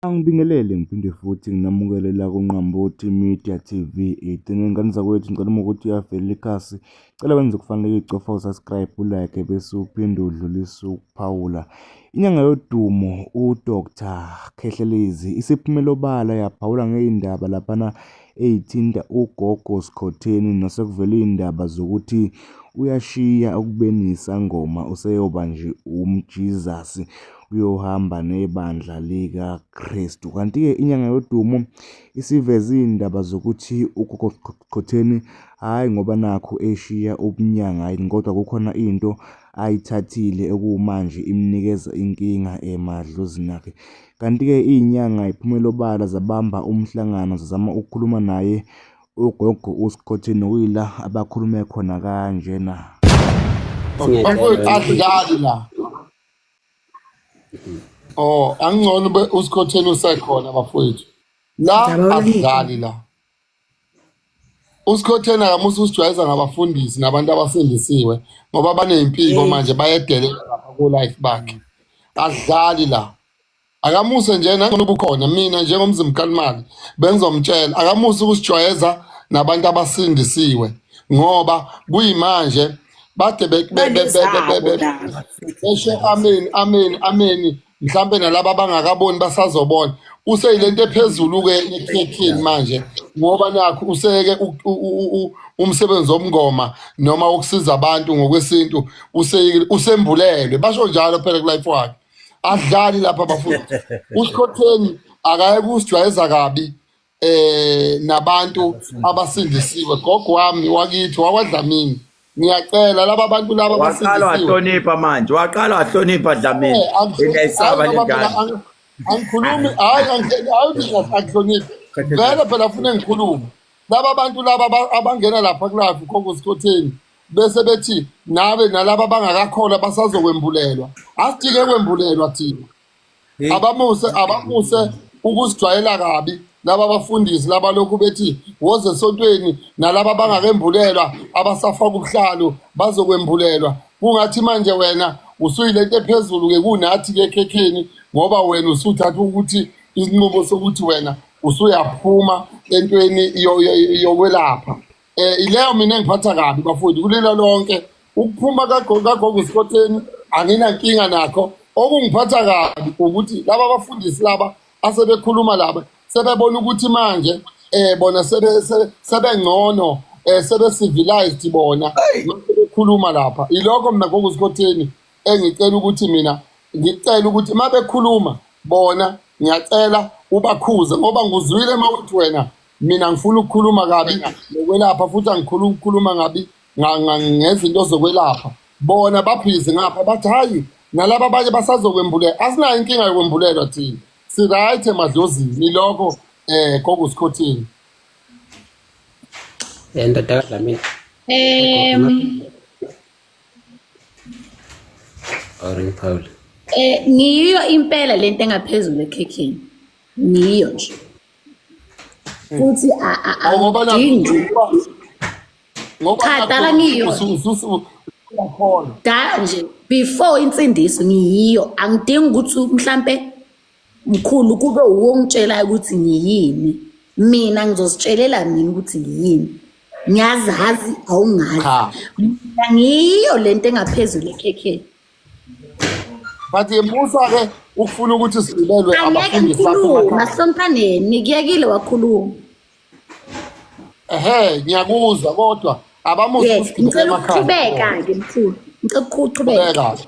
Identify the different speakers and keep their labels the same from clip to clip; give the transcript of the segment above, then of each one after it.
Speaker 1: Angibingelele ngiphinde futhi nginamukelela kuNqambothi Media TV. Igcineni ngane zakwethu ngicela ukuthi uyavela ikhasi. Cela wenze kufanele icofa usubscribe, ulike bese uphinde udlulise ukuphawula. Inyanga yodumo uDr Khehlelezi isiphumela obala yaphawula ngezindaba laphana eyithinta uGogo Skhotheni nasekuvela izindaba zokuthi uyashiya ukubeni isangoma useyoba nje umJesus uyohamba nebandla likaKristu. Kanti-ke inyanga yodumo isiveza izindaba zokuthi uGogo Skhotheni hhayi ngoba nakho eshiya ubunyanga hhayi kodwa kukhona into ayithathile okuwumanje imnikeza inkinga emadlozini akhe. Kanti-ke iy'nyanga iphumela obala zabamba umhlangano zazama ukukhuluma naye uGogo uSkhotheni okuyila abakhulume khona kanjena.
Speaker 2: Asidlali la. Angcono uSkhotheni usekhona bafowethu. La asidlali la. uSkhotheni akamusa usijwayeza ngabafundisi nabantu abasindisiwe ngoba baney'mpiko manje bayedelela lapha ku-life bakhe. Asidlali la. Akamuse nje nangona ubukhona mina njengomzimkalimali bengizomtshela akamuse ukusijwayeza nabantu abasindisiwe ngoba kuyimanje bade besho amen mhlambe nalabo abangakaboni basazobona useyilento ephezulu-ke ekhekhini manje ngoba nakho useke umsebenzi womngoma noma ukusiza abantu ngokwesintu usembulelwe basho njalo phela ku-life wakhe. Adlali lapha abafundi. uSkhotheni akayeke usijwayeza kabi nabantu abasindisiwe. Gogo wami wakithi wakwaDlamini ngiyacela laba bantu laba
Speaker 3: waqala wahlonipha manje waqala wahlonipha Dlamini inayisaba lengane
Speaker 2: angikhulumi hayi angihloniphi vele phela funa ngikhulume laba bantu laba abangena lapha kulafu Gogo Skhotheni bese bethi nabe nalaba abangakakholwa basazokwembulelwa. Asidinge kwembulelwa thina abamuse ukusijwayela kabi laba abafundisi laba lokhu bethi woze esontweni nalaba abangakembulelwa abasafaka ubuhlalo bazokwembulelwa. Kungathi manje wena usuyilento ephezulu-ke kunathi-ke ekhekheni ngoba wena usuthatha ukuthi isinqumo sokuthi wena usuyaphuma entweni yokwelapha. Ileyo mina engiphatha kabi bafowethu kulelo lonke ukuphuma kaGogo Skhotheni anginankinga nakho. Okungiphatha kabi ukuthi laba abafundisi laba asebekhuluma laba sebebona ukuthi manje bona sebengcono sebe-civilized bona bekhuluma lapha. Ilokho mina Gogo Skhotheni engicela ukuthi mina ngicela ukuthi uma bekhuluma bona ngiyacela ubakhuze ngoba nguzwile mawuthi wena mina ngifuna ukukhuluma kabi nokwelapha futhi angikhuluma ukukhuluma ngabi ngezinto zokwelapha. Bona baphize ngapha bathi hayi nalaba abanye basazokwembulela. Asinayo inkinga yokwembulelwa thina si-right emadlozini. Ilokho Gogo Skhotheni.
Speaker 4: Ndoda kaDlamini. Paul.
Speaker 5: Ngiyo impela lento engaphezulu ekhekheni. Ngiyo nje. Futhi adingi cha dala ngiyo da nje before insindiso ngiyiyo angidingi ukuthi mhlambe mkhulu kube uwongitshela ukuthi ngiyini mina ngizositshelela mina ukuthi ngiyini ngiyazazi awungazi mina ngiyo lento engaphezulu ekhekheni.
Speaker 2: Bathi Musa-ke ukufuna ukuthi silelwe abafundisi bakho
Speaker 5: mahloniphaneni ngiyekile wakhuluma.
Speaker 2: Ngiyakuzwa kodwa abamusa
Speaker 5: ngicela ukuqhubeka-ke mkhulu ngicela ukuqhubeka.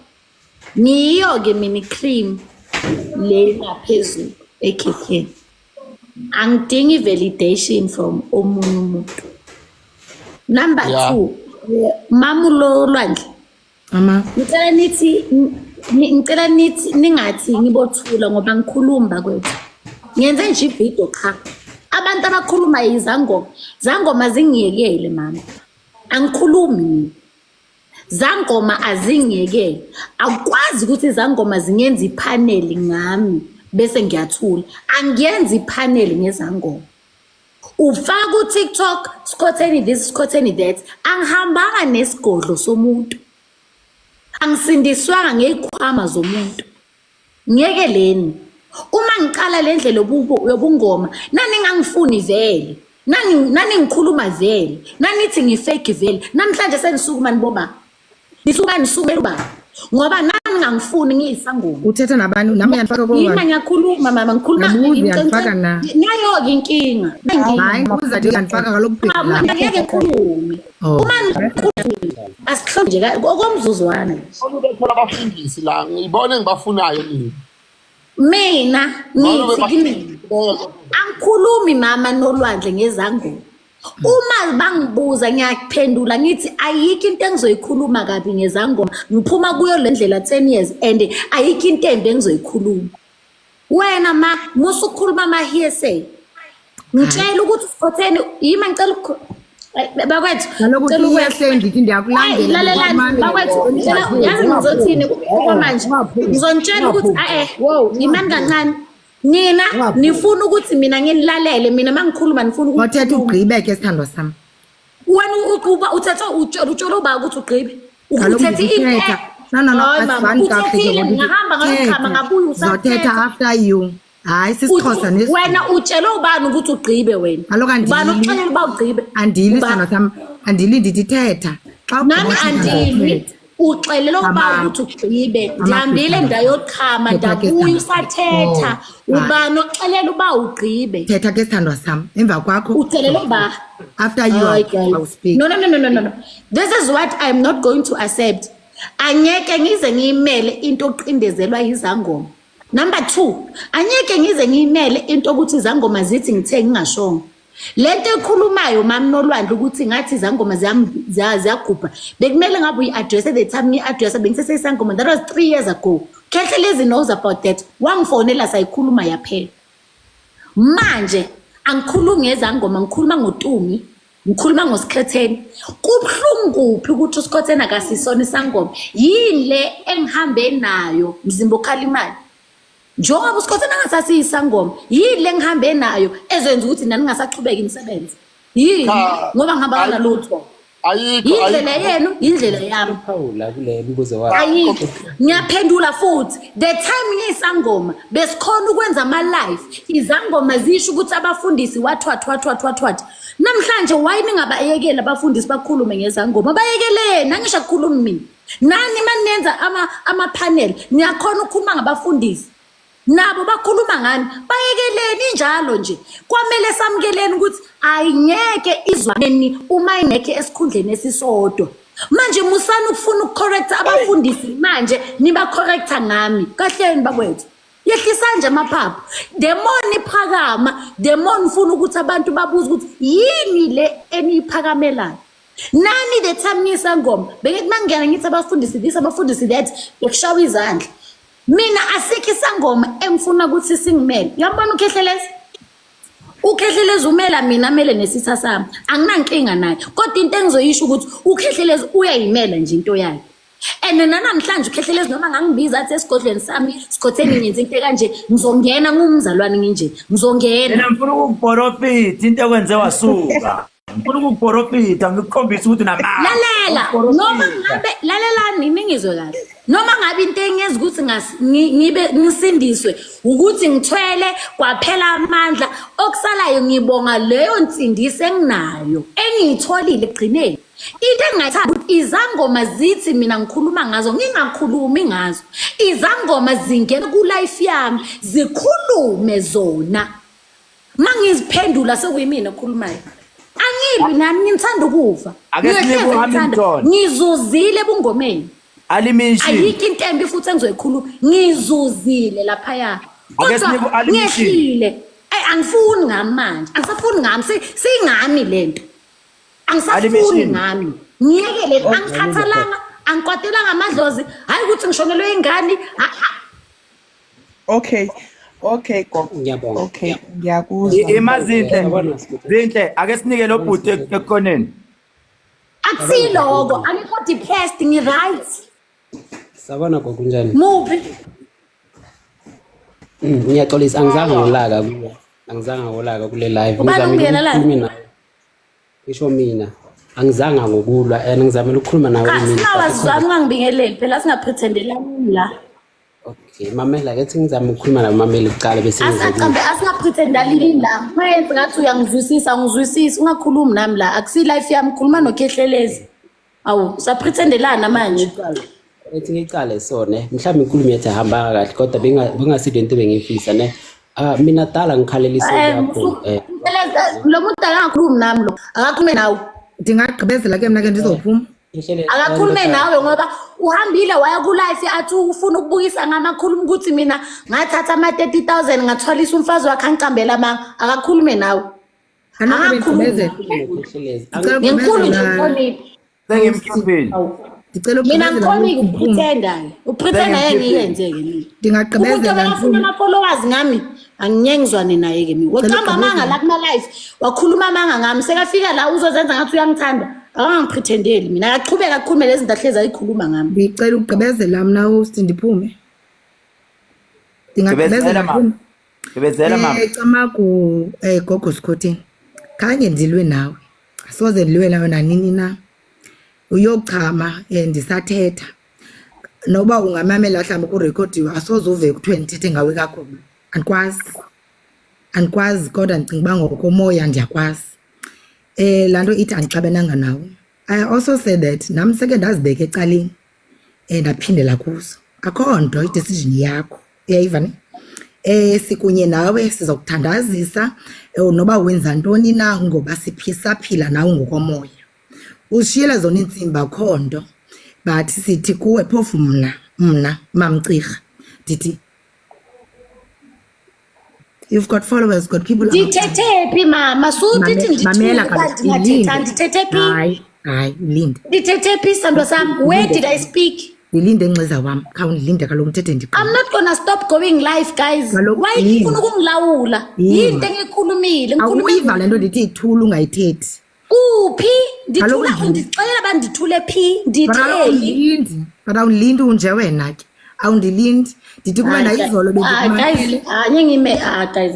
Speaker 5: Niyo-ke mini cream le ngaphezulu ekhekheni angidingi validation from omunye umuntu. Number 2 Mamulo Lwandle ngicela nithi ningathi ngibothula ngoba ngikhuluma kwethu ngenze nje ividiyo cha abantu abakhuluma zangoma zingiyekele mama angikhulumi zangoma azingiyekele akwazi ukuthi zangoma zingenza iphaneli ngami bese ngiyathula angiyenzi iphaneli ngezangoma ufaka ku-TikTok Skhotheni this Skhotheni that angihambanga nesigodlo somuntu angisindiswanga ngey'khwama zomuntu ngiyekeleni Uma ngiqala le ndlela yobungoma nani ngangifuni vele nani ngikhuluma vele nanithi ngifake vele namhlanje senisukuma niboba nisukela ubaba ngoba nani ngangifuni ngiyisangoma
Speaker 6: uthetha nabantu nami uyafaka
Speaker 5: yima
Speaker 6: koba
Speaker 5: ngiyakhuluma mama ngikhuluma
Speaker 6: ngiyafaka na
Speaker 5: nayo inkinga
Speaker 6: hayi uzathi ngiyafaka kalokuphendula
Speaker 5: ngeke ngikhulume uma ngikhuluma asihlonje okomzuzwana
Speaker 2: Olubethola abafundisi la ngibone ngibafunayo
Speaker 5: mina ngithi angikhulumi mama nolwandle ngezangoma uma bangibuza ngiyakuphendula ngithi ayikho into engizoyikhuluma kabi ngezangoma ngiphuma kuyo le ndlela 10 years and ayikho into embi engizoyikhuluma wena musukhuluma ama hearsay ngitshela ukuthi usikhotheni yima ngicela bakwethu
Speaker 6: nalokuthi uyahle ngithi ndiyakulandela
Speaker 5: lalelani bakwethu yazi ngizothini manje ngizonitshela ukuthi wow imani kancane nina nifuna ukuthi mina nginilalele mina mangikhuluma nifuna ukuthi
Speaker 6: wathetha ugqibe ke sithandwa sami
Speaker 5: wena ukuba uthatha utsholo ba ukuthi ugqibe uthethe
Speaker 6: ithetha no asifani kahle
Speaker 5: ngihamba ngakhamba ngabuya
Speaker 6: uzothetha after you hayi sisixhosa nesi
Speaker 5: wena utshela ubani ukuthi ugqibe wena bani uxelela uba ugqibe
Speaker 6: andili sithandwa sami andili ndithi thetha xa
Speaker 5: nami andili uxelela uba ukuthi ugqibe ngihambile ndayochama ndabuya usathetha ubani oxelela uba ugqibe
Speaker 6: thetha ke sithandwa sami emva kwakho
Speaker 5: uthelela uba
Speaker 6: after you I'll speak
Speaker 5: no this is what I'm not going to accept anyeke ngize ngiyimele into oqindezelwa izangoma number 2 anyeke ngize ngiyimele into ukuthi izangoma zithi ngithe ngingashongo lento ekhulumayo mami nolwandle ukuthi ngathi izangoma ziyagubha bekumele ngabe uyi-address the time ngi-address bengiseseyisangoma that was 3 years ago Khehlelezi knows about that wangifonela sayikhuluma yaphela manje angikhulumi ngezangoma ngikhuluma ngotumi ngikhuluma ngosikhetheni kubhlungu kuphi ukuthi usikhetheni akasisona isangoma yini le engihambe nayo mzimba okhalimali njengoba usikhetheni angasasi isangoma yini le ngihambe nayo ezenza ukuthi nani ngasaqhubeka imisebenzi yini ngoba ngihamba nalutho ayikho indlela yenu indlela yami
Speaker 4: Paula kule mbuzo wakho
Speaker 5: ayikho ngiyaphendula futhi the time ngiyisangoma besikhona ukwenza ama live izangoma zisho ukuthi abafundisi what namhlanje why ningabayekela abafundisi bakhulume ngezangoma bayekelene angisho ukukhuluma mina nani manenza ama panel niyakhona ukukhuluma ngabafundisi nabo bakhuluma ngani bayekeleni njalo nje kwamele samkeleni ukuthi ayingeke izwaneni uma ingeke esikhundleni esisodwa manje musana ukufuna ukucorrect abafundisi manje niba correcta ngami kahleni bakwethu yehlisa nje amaphaphu demoni phakama demoni ufuna ukuthi abantu babuze ukuthi yini le eniphakamelayo nani the time nisangoma bengithi mangena ngithi abafundisi that ukushawa izandla mina asikho isangoma engifuna ukuthi singimele uyabona uKhehlelezi umela mina mele nesitha sami anginankinga naye kodwa into engizoyisho ukuthi uKhehlelezi uyayimela nje into yakhe and namhlanje uKhehlelezi noma ngangibiza athi esigodlweni sami sikhotheni ngenze into kanje ngizongena ngumzalwane nginje ngizongena
Speaker 3: mina ngifuna ukuprofita into ekwenze wasuka ngifuna ukuprofita ngikukhombisa ukuthi
Speaker 5: lalela noma ngabe lalelani ningizwe kahle noma ngabe into engenza ukuthi ngibe ngisindiswe ukuthi ngithwele kwaphela amandla okusalayo ngibonga leyo nsindiso enginayo engiyitholile egcineni into engayithanda ukuthi izangoma zithi mina ngikhuluma ngazo ngingakhulumi ngazo izangoma zingena ku life yami zikhulume zona mangiziphendula sekuyimina okhulumayo angibi nami ngithanda ukufa ngizuzile bungomeni
Speaker 3: alimishi
Speaker 5: ayikho into embi futhi engizoyikhuluma ngizuzile lapha ya kodwa ngehlile angifuni ngamanje angisafuni ngami singami lento angisafuni ngami ngiyekele angikhathalanga angikwatelanga amadlozi hayi ukuthi ngishonelwe ingane
Speaker 7: Okay gogo
Speaker 4: ngiyabonga
Speaker 7: okay ngiyakuzwa
Speaker 3: zinhle ake sinike lo bhuti ekoneni
Speaker 5: akusiloko angikho depressed ngi-right
Speaker 4: sabona gokunjani
Speaker 5: muphi
Speaker 4: ngiyaxolisa angizange ngolaka kule live ngizamile ngisho mina angizange ngokulwa and ngizamela ukukhuluma nawe
Speaker 5: mina singawazizwami ungangibingeleli phela singaprethendelani la
Speaker 4: okay Okay, mamela ke ngizama ukukhuluma nabamameli kuqala bese
Speaker 5: Asaqambe asingapretenda lini la. Manje ngathi uyangizwisisa ngizwisisa ungakhulumi nami la. Akusi life yami khuluma nokhehlelezi. Awu, saprethendelana manje.
Speaker 4: ethi ngicale sone mhlawumbe inkulumo yethu ahamba kahle kodwa bengasidwe into bengifisa ne mina dala ngikhalelisa yakho
Speaker 5: Lo muntu akakhulumi nami lo. Akakhulume nawe.
Speaker 6: Ndingagqibezela ke mna ke ndizophuma.
Speaker 5: Akakhulume nawe ngoba uhambile waya ku life athi ufuna ukubukisa ngamakhuluma ukuthi mina ngathatha ama 30,000 ngathwalisa umfazi wakhe angicambela amanga. Akakhulume nawe.
Speaker 6: Anogqibezela.
Speaker 5: Ngenkulu nje ukhonile.
Speaker 3: Sengimkhiphile.
Speaker 6: Ndicela
Speaker 5: Mina
Speaker 6: ukugqibezela.
Speaker 5: ngikhona ukupretenda. Upretenda yena iyenze ke mina.
Speaker 6: Ndingagqibezela
Speaker 5: Ufuna ama followers ngami angiyengizwane naye ke mina. Waqamba amanga la kuma life wakhuluma amanga ngami sekafika la uzozenza ngathi uyangithanda. Akangipretendeli mina akaqhubeka akukhulume lezi zinto ahleza ayikhuluma ngami.
Speaker 6: Ndicela ukugqibezela mna host ndiphume. Ndingagqibezela mama.
Speaker 3: Ngibezela mama.
Speaker 6: Camagu gogo Sikhotheni. Khange ndilwe nawe. Asoze ndilwe nawe nanini na. Uyochama ndisathetha. Noba ungamamela mhlawumbe ku recordiwe asoze uve kuthiwe ndithethe ngawe kakhulu. Andikwazi kodwa ndicinga uba ngokomoya ndiyakwazi. Lanto ithi andixabenanga nawe. I also said that nami seke ndazibeka ecaleni ndaphindela kuzo. Akho nto idecision yakho. Uyayiva ne? Sikunye nawe sizokuthandazisa noba wenza ntoni na ngoba siphila nawe ngokomoya. Ushiyela zona intsimba akho nto. But sithi kuwe phofu mna mamcirha ndithi you've got followers, got people.
Speaker 5: Ndithethe phi mama suthi
Speaker 6: mamela kaloku
Speaker 5: ndithetha ndithethe phi
Speaker 6: ulinde
Speaker 5: ndithethe phi sando sami where did I speak
Speaker 6: ndilinde enxiza wam khawundilinde kaloku ndithethe ndiqala.
Speaker 5: I'm not gonna stop going live guys. Why ufuna ukungilawula yinto engikhulumile
Speaker 6: Awuyiva le nto ndithi ithula ungayithethi.
Speaker 5: Kuphi ndithula undixela bandithule phi nditheli
Speaker 6: Bara ulindi unje wena ke awundilindi ndithi kuba nayizolo
Speaker 5: guys ngingime guys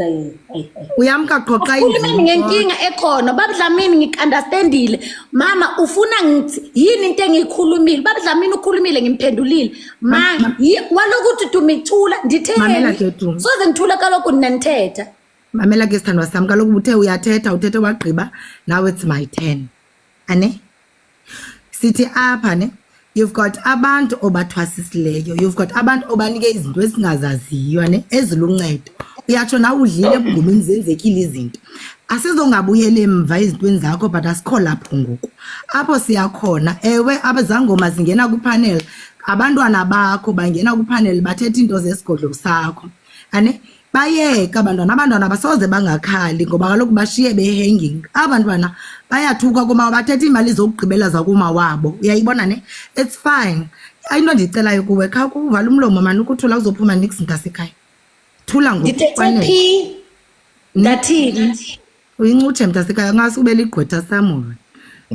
Speaker 6: uyamka qoqa
Speaker 5: indlela ngenkinga ekhona babudlamini ngikunderstandile mama ufuna ngithi yini into engiyikhulumile babudlamini ukhulumile ngimphendulile mama walokuthi dumithula ndithele soze ngithula kaloku ninanithetha.
Speaker 6: Mamela ke sithandwa sami kaloku uthe uyathetha uthethe wagqiba now it's my turn ane sithi apha ne you've got abantu obathwasisileyo, you've got abantu obanike izinto esingazaziyo ne eziluncedo. Uyatsho na udlile ebungumeni zenzekile izinto asizongabuyele emva izintweni zakho but asikho lapho ngoku apho siyakhona. Ewe abazangoma zingena kupanel abantwana bakho bangena kupanel bathetha into zesigodlo sakho ane bayeka abantwana basoze bangakhali ngoba kaloku bashiye behanging. Abantwana bayathuka kuma bathetha imali zokugqibela zakuma wabo. Uyayibona ne? It's fine. Ayinto ndicelayo kuwe kha kuvala umlomo mani ukuthula kuzophuma nix ngasekhaya. Thula
Speaker 5: ngokwanele. Ndithethe ndathini?
Speaker 6: Uyincutshe mntasekhaya ngasubela igqwetha samo.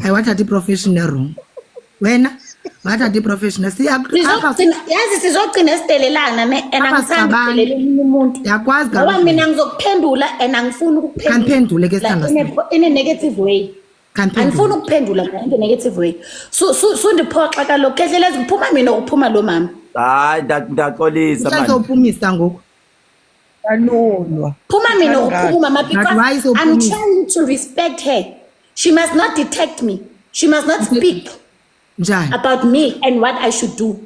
Speaker 6: Ayewathatha iprofessional wrong. Wena wathatha iprofessional
Speaker 5: yazi sizogcina esidelelana ne anangisandi ukudelela umuntu.
Speaker 6: Yakwazi
Speaker 5: ngoba mina ngizokuphendula angifuni ukuphendula.
Speaker 6: Kaniphendule ke sithanda
Speaker 5: in a negative way. Angifuni ukuphendula in a negative way. So ndiphoxa kaloku kehlelezi ngiphuma mina ukuphuma lo mama.
Speaker 3: Hayi ndaxolisa manje.
Speaker 6: Uzophumisa ngoku.
Speaker 7: Kanolwa.
Speaker 5: Phuma mina ukuphuma mama because I'm trying to respect her. She must not detect me. She must not speak about me and what I should do.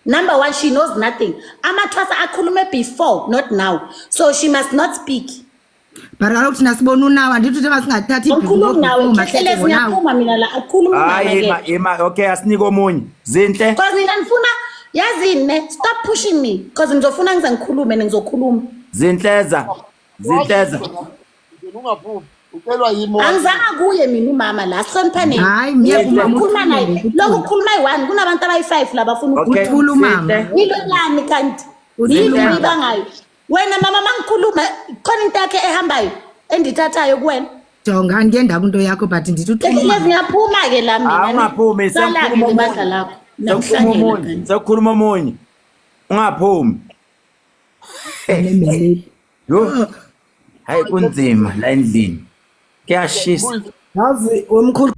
Speaker 5: Number one, she knows nothing. Amathwasa akhulume before, not now. So she must not speak.
Speaker 6: But I don't know now. And you tell singathathi
Speaker 5: ikhuluma nawe kehlelezi ngiyaphuma mina la akhuluma nawe.
Speaker 3: Hayi ima okay asinike omunye. Zinhle.
Speaker 5: Because mina ngifuna yazini ne stop pushing me because ngizofuna ngizokhuluma ngizokhuluma.
Speaker 3: Zinhleza.
Speaker 2: Ungaphumi. Ucelwa yimo.
Speaker 5: Angizanga kuye mina umama la sihloniphane.
Speaker 6: Hayi
Speaker 5: ngiyakhuluma naye. Lokho ukhuluma ayi1 kunabantu abayi5 la bafuna
Speaker 6: ukuthula umama.
Speaker 5: Yilolani kanti? Yini bangayo? Wena mama mangikhuluma khona into yakhe ehambayo endithathayo kuwena.
Speaker 6: Jonga ngiyenda kunto yakho but ndithi uthula.
Speaker 5: Lezi ngiyaphuma ke la mina.
Speaker 3: Ungaphumi
Speaker 5: sekukhuluma ibandla lakho.
Speaker 3: Sekukhuluma omunye. Ungaphumi. Yo. Hayi kunzima la endlini. Kuyashisa.
Speaker 4: Yazi wemkhulu